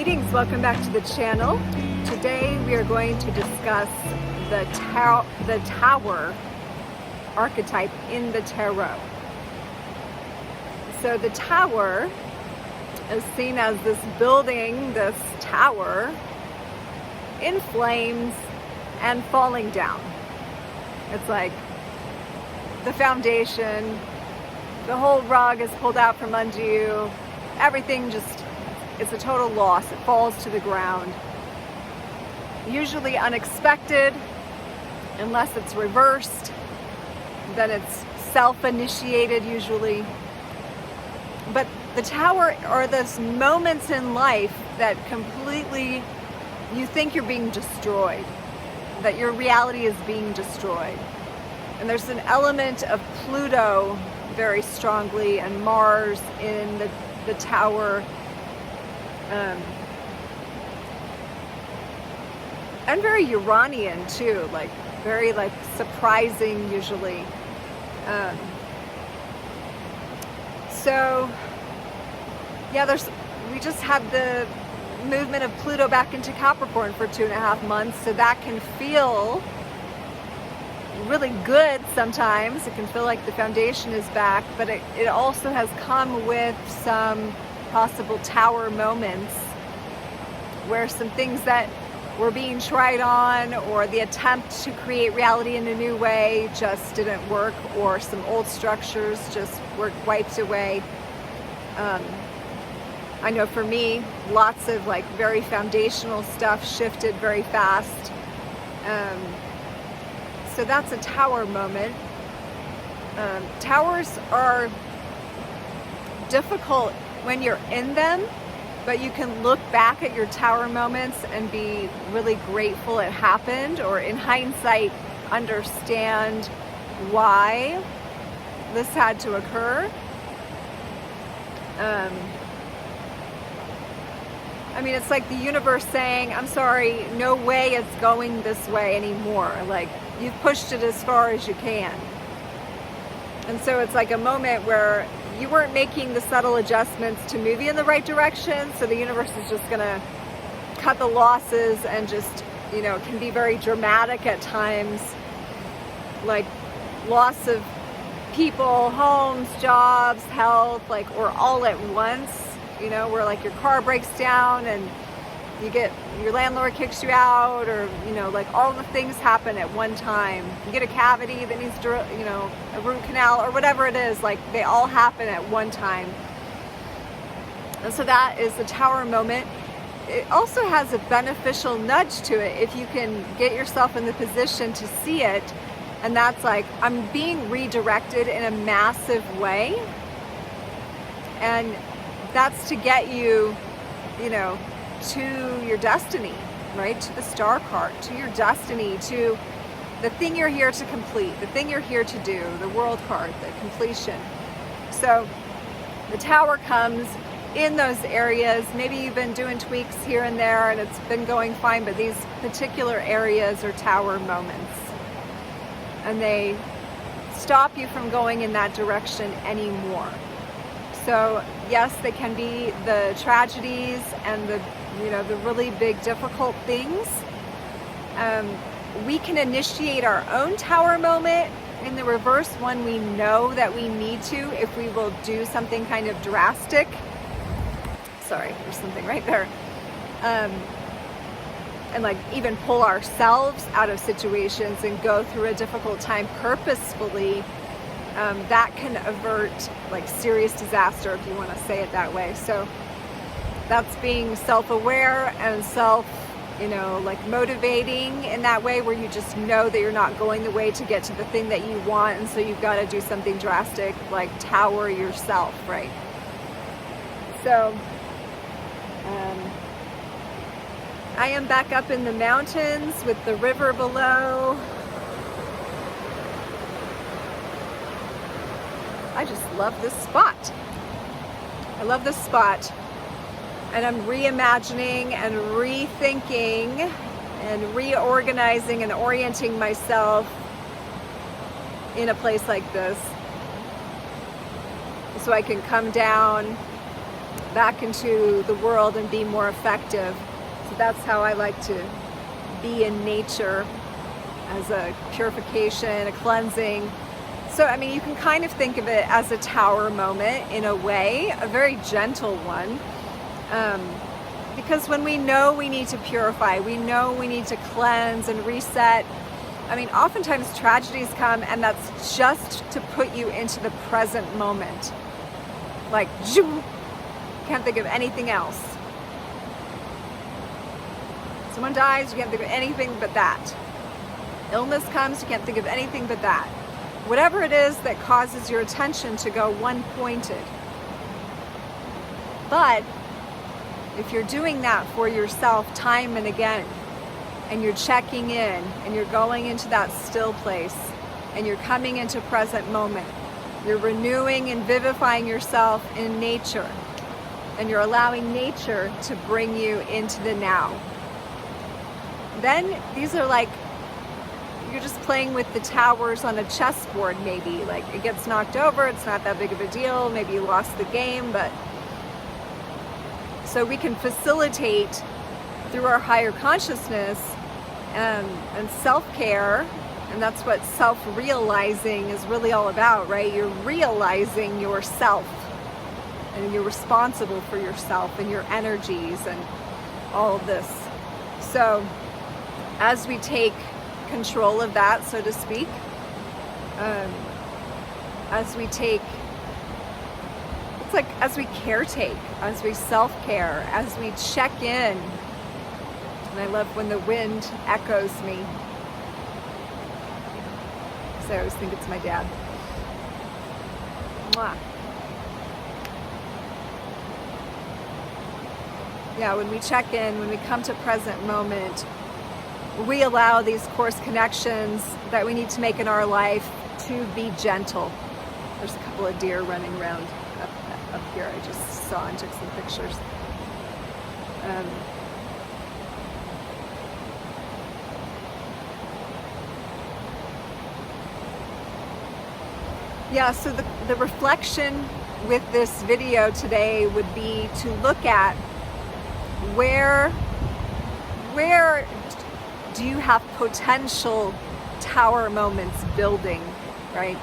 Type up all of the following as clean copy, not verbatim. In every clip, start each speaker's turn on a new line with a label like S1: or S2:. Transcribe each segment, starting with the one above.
S1: Greetings, welcome back to the channel. Today we are going to discuss the tower archetype in the tarot. So the tower is seen as this building, this tower, in flames and falling down. It's like the foundation, the whole rug is pulled out from under you, everything just, it's a total loss. It falls to the ground. Usually unexpected, unless it's reversed, then it's self-initiated usually. But the tower are those moments in life that completely, you think you're being destroyed, that your reality is being destroyed. And there's an element of Pluto very strongly and Mars in the tower. And very Uranian too, like very like surprising usually. So yeah, we just had the movement of Pluto back into Capricorn for 2.5 months, so that can feel really good sometimes. It can feel like the foundation is back, but it also has come with some possible tower moments where some things that were being tried on, or the attempt to create reality in a new way just didn't work, or some old structures just were wiped away. I know for me, lots of like very foundational stuff shifted very fast. So that's a tower moment. Towers are difficult when you're in them, but you can look back at your tower moments and be really grateful it happened, or in hindsight understand why this had to occur. I mean, it's like the universe saying, I'm sorry, no way it's going this way anymore. Like, you've pushed it as far as you can. And so it's like a moment where you weren't making the subtle adjustments to move you in the right direction, so the universe is just gonna cut the losses and just, you know, it can be very dramatic at times, like loss of people, homes, jobs, health, like, or all at once, you know, where like your car breaks down and your landlord kicks you out, or, you know, like all the things happen at one time. You get a cavity that needs to, you know, a root canal or whatever it is, like they all happen at one time. And so that is the tower moment. It also has a beneficial nudge to it if you can get yourself in the position to see it. And that's like, I'm being redirected in a massive way. And that's to get you, you know, to your destiny, right? To the star card, to your destiny, to the thing you're here to complete, the thing you're here to do, the world card, the completion. So the tower comes in those areas. Maybe you've been doing tweaks here and there and it's been going fine, but these particular areas are tower moments. And they stop you from going in that direction anymore. So yes, they can be the tragedies and the, you know, the really big difficult things. We can initiate our own tower moment in the reverse when we know that we need to, if we will do something kind of drastic. Sorry, there's something right there. And like even pull ourselves out of situations and go through a difficult time purposefully. That can avert like serious disaster, if you want to say it that way. So that's being self-aware and you know, like motivating in that way, where you just know that you're not going the way to get to the thing that you want, and so you've got to do something drastic, like tower yourself, right? So I am back up in the mountains with the river below. I just love this spot. I love this spot. And I'm reimagining and rethinking and reorganizing and orienting myself in a place like this, so I can come down back into the world and be more effective. So that's how I like to be in nature, as a purification, a cleansing. So, I mean, you can kind of think of it as a tower moment in a way, a very gentle one. Because when we know we need to purify, we know we need to cleanse and reset. I mean, oftentimes tragedies come, and that's just to put you into the present moment. Like, can't think of anything else. Someone dies, you can't think of anything but that. Illness comes, you can't think of anything but that. Whatever it is that causes your attention to go one-pointed. But if you're doing that for yourself time and again, and you're checking in, and you're going into that still place, and you're coming into present moment, you're renewing and vivifying yourself in nature, and you're allowing nature to bring you into the now. Then these are like, you're just playing with the towers on a chessboard maybe. Like, it gets knocked over, it's not that big of a deal, maybe you lost the game, but so we can facilitate through our higher consciousness and self-care, and that's what self-realizing is really all about, right? You're realizing yourself, and you're responsible for yourself and your energies and all of this. So as we take control of that, so to speak, as we take, it's like as we caretake, as we self-care, as we check in. And I love when the wind echoes me. So I always think it's my dad. Mwah. Yeah, when we check in, when we come to present moment, we allow these course connections that we need to make in our life to be gentle. There's a couple of deer running around up here. I just saw and took some pictures. Yeah, so the reflection with this video today would be to look at where do you have potential tower moments building, right?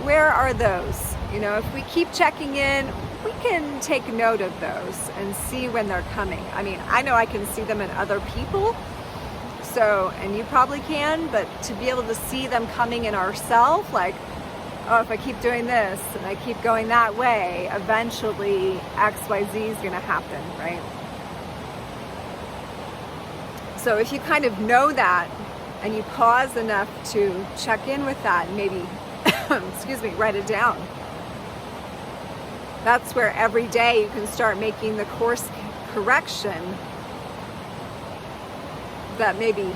S1: Where are those? You know, if we keep checking in, we can take note of those and see when they're coming. I mean, I know I can see them in other people, so, and you probably can, but to be able to see them coming in ourselves, like, oh, if I keep doing this and I keep going that way, eventually XYZ is going to happen, right? So if you kind of know that and you pause enough to check in with that and maybe, excuse me, write it down, that's where every day you can start making the course correction that maybe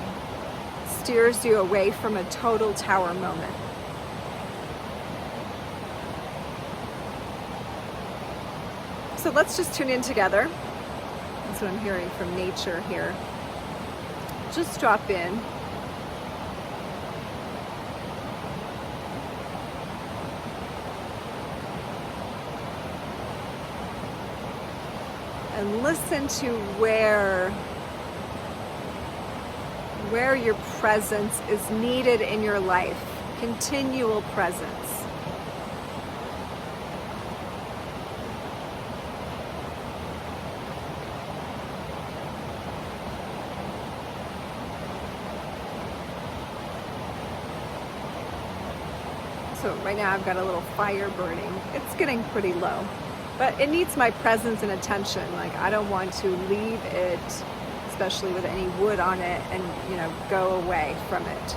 S1: steers you away from a total tower moment. So let's just tune in together. That's what I'm hearing from nature here. Just drop in. And listen to where your presence is needed in your life. Continual presence. So right now I've got a little fire burning. It's getting pretty low, but it needs my presence and attention. Like, I don't want to leave it, especially with any wood on it, and, you know, go away from it.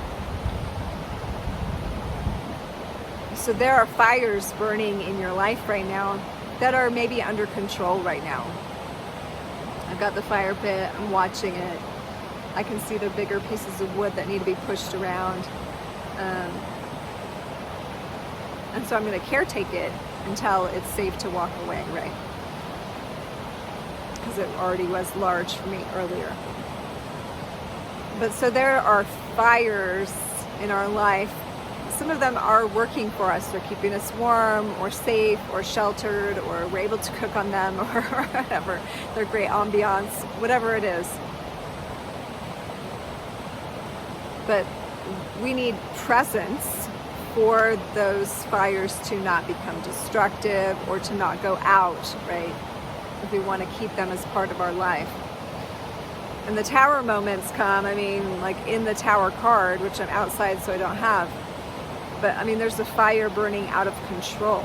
S1: So there are fires burning in your life right now that are maybe under control right now. I've got the fire pit, I'm watching it. I can see the bigger pieces of wood that need to be pushed around. And so I'm going to caretake it until it's safe to walk away, right? Because it already was large for me earlier. But so there are fires in our life, some of them are working for us. They're keeping us warm or safe or sheltered, or we're able to cook on them or whatever. They're great ambiance, whatever it is. But we need presence for those fires to not become destructive or to not go out, right? If we want to keep them as part of our life. And the tower moments come, I mean, like in the tower card, which I'm outside so I don't have, but I mean, there's a fire burning out of control.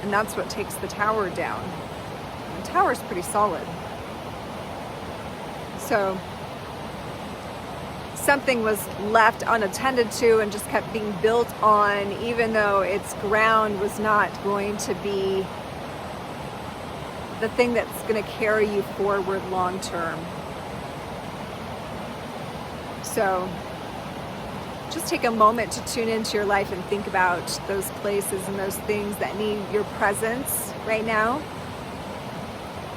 S1: And that's what takes the tower down. And the tower's pretty solid. So something was left unattended to and just kept being built on, even though its ground was not going to be the thing that's going to carry you forward long term. So just take a moment to tune into your life and think about those places and those things that need your presence right now.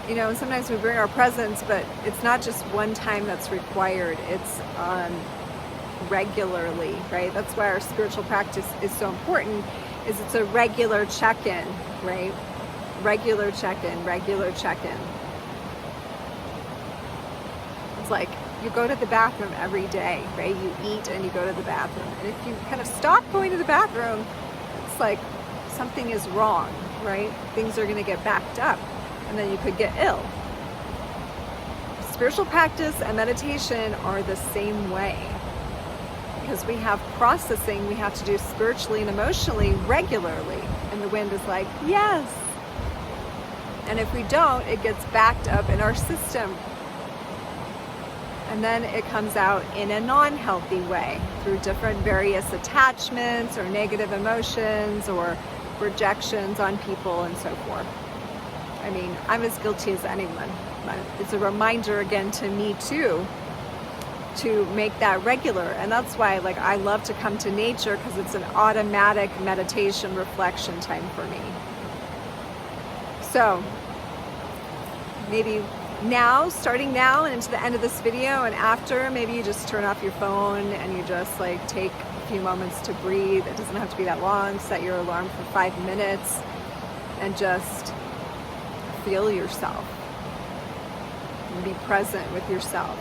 S1: You know, sometimes we bring our presence, but it's not just one time that's required. It's regularly, right? That's why our spiritual practice is so important, is it's a regular check-in, right? Regular check-in, regular check-in. It's like you go to the bathroom every day, right? You eat and you go to the bathroom. And if you kind of stop going to the bathroom, it's like something is wrong, right? Things are going to get backed up and then you could get ill. Spiritual practice and meditation are the same way, because we have processing we have to do spiritually and emotionally regularly. And the wind is like, yes. And if we don't, it gets backed up in our system. And then it comes out in a non-healthy way through different various attachments or negative emotions or rejections on people and so forth. I mean, I'm as guilty as anyone. But it's a reminder again to me too, to make that regular. And that's why, like, I love to come to nature, because it's an automatic meditation reflection time for me. So maybe now, starting now and into the end of this video and after, maybe you just turn off your phone and you just like take a few moments to breathe. It doesn't have to be that long. Set your alarm for 5 minutes and just feel yourself and be present with yourself.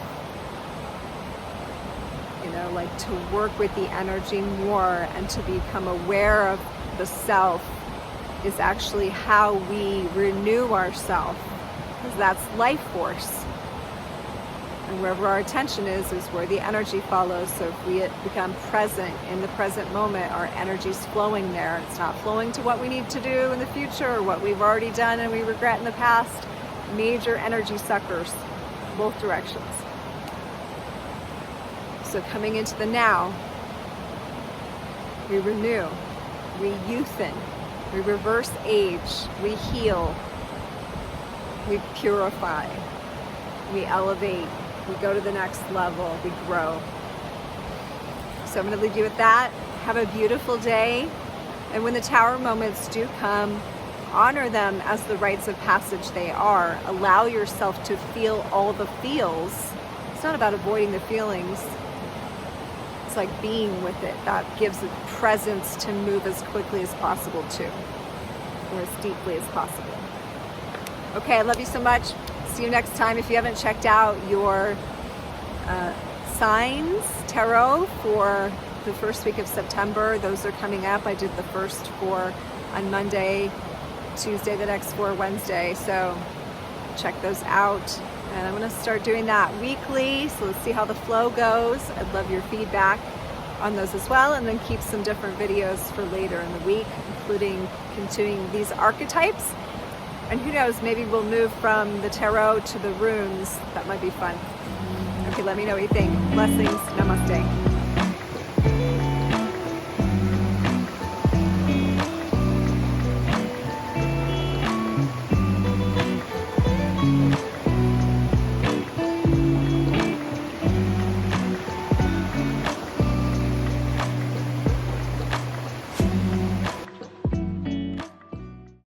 S1: You know, like to work with the energy more and to become aware of the self is actually how we renew ourselves. Because that's life force. And wherever our attention is where the energy follows. So if we become present in the present moment, our energy's flowing there. It's not flowing to what we need to do in the future or what we've already done and we regret in the past. Major energy suckers, both directions. So coming into the now, we renew, we youthen, we reverse age, we heal, we purify, we elevate, we go to the next level, we grow. So I'm going to leave you with that. Have a beautiful day. And when the tower moments do come, honor them as the rites of passage they are. Allow yourself to feel all the feels. It's not about avoiding the feelings. It's like being with it. That gives it presence to move as quickly as possible too, or as deeply as possible. Okay, I love you so much. See you next time. If you haven't checked out your signs tarot for the first week of September, those are coming up. I did the first 4 on Monday, Tuesday the next 4, Wednesday. So check those out. And I'm going to start doing that weekly. So let's see how the flow goes. I'd love your feedback on those as well. And then keep some different videos for later in the week, including continuing these archetypes. And who knows, maybe we'll move from the tarot to the runes. That might be fun. Okay, let me know what you think. Blessings. Namaste.